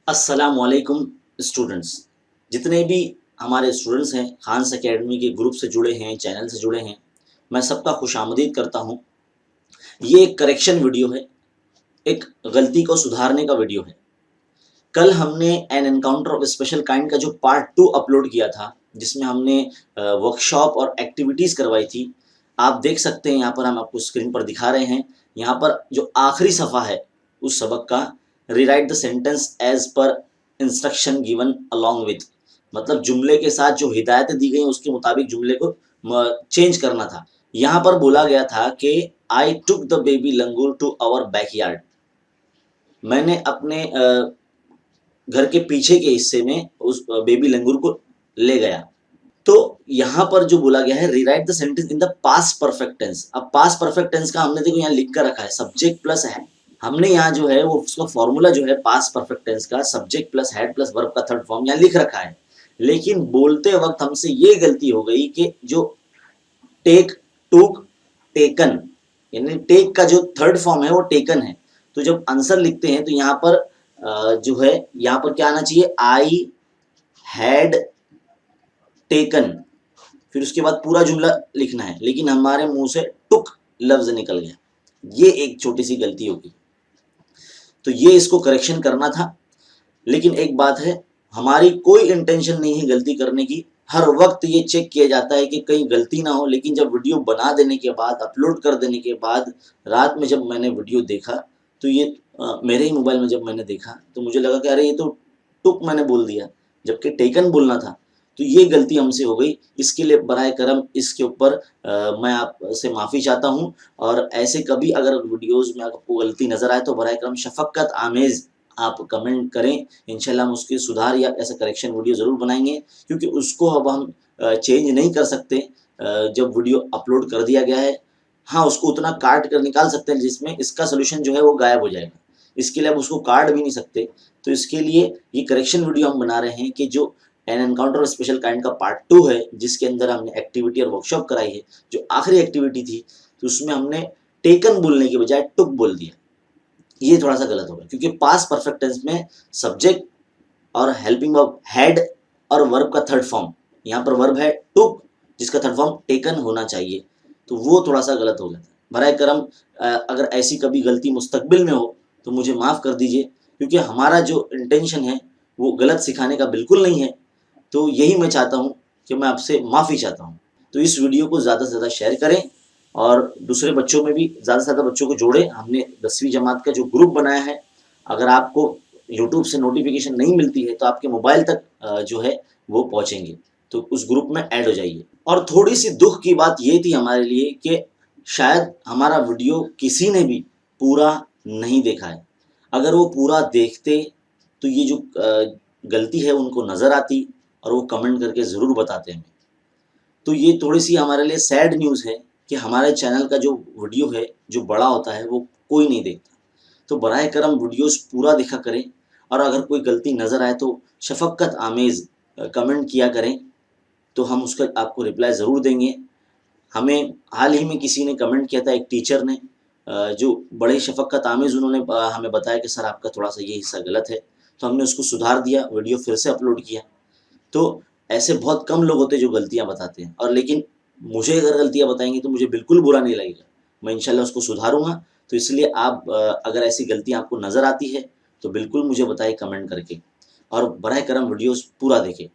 अस्सलामुअलैकुम स्टूडेंट्स। जितने भी हमारे स्टूडेंट्स हैं खान्स एकेडमी के ग्रुप से जुड़े हैं, चैनल से जुड़े हैं, मैं सबका खुशामदीद करता हूँ। ये एक करेक्शन वीडियो है, एक गलती को सुधारने का वीडियो है। कल हमने N encounter of special kind का जो पार्ट 2 अपलोड किया था, जिसमें हमने वर्कशॉप और एक्टिविटीज़ करवाई थी। आप देख सकते हैं, यहाँ पर हम आपको स्क्रीन पर दिखा रहे हैं। यहाँ पर जो आखिरी सफ़ा है उस सबक का, rewrite the sentence as per instruction given along with, मतलब जुमले के साथ जो हिदायतें दी गई उसके मुताबिक जुमले को चेंज करना था। यहाँ पर बोला गया था कि I took the baby langur to our backyard. मैंने अपने घर के पीछे के हिस्से में उस बेबी लंगूर को ले गया। तो यहाँ पर जो बोला गया है, rewrite the sentence in the past perfect tense. अब पास्ट परफेक्ट टेंस का हमने देखो यहाँ लिख कर रखा है, सब्जेक्ट प्लस है। हमने यहाँ जो है वो उसका फॉर्मूला जो है पास्ट परफेक्ट टेंस का, subject plus head plus verb का थर्ड फॉर्म यहाँ लिख रखा है। लेकिन बोलते वक्त हमसे ये गलती हो गई कि जो टेक, टूक, टेकन, यानी टेक का जो थर्ड फॉर्म है वो टेकन है। तो जब आंसर लिखते हैं तो यहाँ पर जो है यहाँ पर क्या आना चाहिए, आई हैड टेकन, फिर उसके बाद पूरा जुमला लिखना है। लेकिन हमारे मुंह से टुक लफ्ज निकल गया, ये एक छोटी सी गलती होगी। तो ये इसको करेक्शन करना था। लेकिन एक बात है, हमारी कोई इंटेंशन नहीं है गलती करने की। हर वक्त ये चेक किया जाता है कि कहीं गलती ना हो। लेकिन जब वीडियो बना देने के बाद, अपलोड कर देने के बाद, रात में जब मैंने वीडियो देखा तो ये मेरे ही मोबाइल में जब मैंने देखा तो मुझे लगा कि अरे ये तो टुक मैंने बोल दिया, जबकि टेकन बोलना था। तो ये गलती हमसे हो गई। इसके लिए बराए करम इसके ऊपर मैं आपसे माफ़ी चाहता हूँ। और ऐसे कभी अगर वीडियोज़ में आपको गलती नज़र आए तो बराए करम शफ़क़त आमेज़ आप कमेंट करें। इंशाल्लाह हम उसके सुधार या ऐसा करेक्शन वीडियो ज़रूर बनाएंगे, क्योंकि उसको अब हम चेंज नहीं कर सकते जब वीडियो अपलोड कर दिया गया है। हाँ, उसको उतना काट कर निकाल सकते हैं जिसमें इसका सोल्यूशन जो है वो गायब हो जाएगा। इसके लिए अब उसको काट भी नहीं सकते। तो इसके लिए ये करेक्शन वीडियो हम बना रहे हैं कि जो N encounter of special kind का पार्ट 2 है, जिसके अंदर हमने एक्टिविटी और वर्कशॉप कराई है। जो आखिरी एक्टिविटी थी तो उसमें हमने टेकन बोलने की बजाय टुक बोल दिया। ये थोड़ा सा गलत होगा, क्योंकि पास्ट परफेक्ट टेंस में सब्जेक्ट और हेल्पिंग वर्ब हैड और वर्ब का थर्ड फॉर्म, यहाँ पर वर्ब है टुक जिसका थर्ड फॉर्म टेकन होना चाहिए। तो वो थोड़ा सा गलत हो गया था। बराए करम अगर ऐसी कभी गलती मुस्तकबिल में हो तो मुझे माफ़ कर दीजिए, क्योंकि हमारा जो इंटेंशन है वो गलत सिखाने का बिल्कुल नहीं है। तो यही मैं चाहता हूँ कि मैं आपसे माफ़ी चाहता हूँ। तो इस वीडियो को ज़्यादा से ज़्यादा शेयर करें और दूसरे बच्चों में भी ज़्यादा से ज़्यादा बच्चों को जोड़ें। हमने 10वीं जमात का जो ग्रुप बनाया है, अगर आपको यूट्यूब से नोटिफिकेशन नहीं मिलती है तो आपके मोबाइल तक जो है वो पहुँचेंगे, तो उस ग्रुप में ऐड हो जाइए। और थोड़ी सी दुख की बात ये थी हमारे लिए कि शायद हमारा वीडियो किसी ने भी पूरा नहीं देखा है। अगर वो पूरा देखते तो ये जो गलती है उनको नज़र आती और वो कमेंट करके ज़रूर बताते हमें। तो ये थोड़ी सी हमारे लिए सैड न्यूज़ है कि हमारे चैनल का जो वीडियो है, जो बड़ा होता है, वो कोई नहीं देखता। तो बराए करम वीडियोस पूरा देखा करें, और अगर कोई गलती नज़र आए तो शफ़क़त आमेज़ कमेंट किया करें, तो हम उसका आपको रिप्लाई ज़रूर देंगे। हमें हाल ही में किसी ने कमेंट किया था, एक टीचर ने, जो बड़े शफ़क़त आमेज़ उन्होंने हमें बताया कि सर आपका थोड़ा-सा ये हिस्सा गलत है। तो हमने उसको सुधार दिया, वीडियो फिर से अपलोड किया। तो ऐसे बहुत कम लोग होते हैं जो गलतियाँ बताते हैं, और लेकिन मुझे अगर गलतियाँ बताएँगे तो मुझे बिल्कुल बुरा नहीं लगेगा। मैं इंशाल्लाह उसको सुधारूँगा। तो इसलिए आप अगर ऐसी गलतियाँ आपको नज़र आती है तो बिल्कुल मुझे बताएँ कमेंट करके, और बराए करम वीडियोज़ पूरा देखें।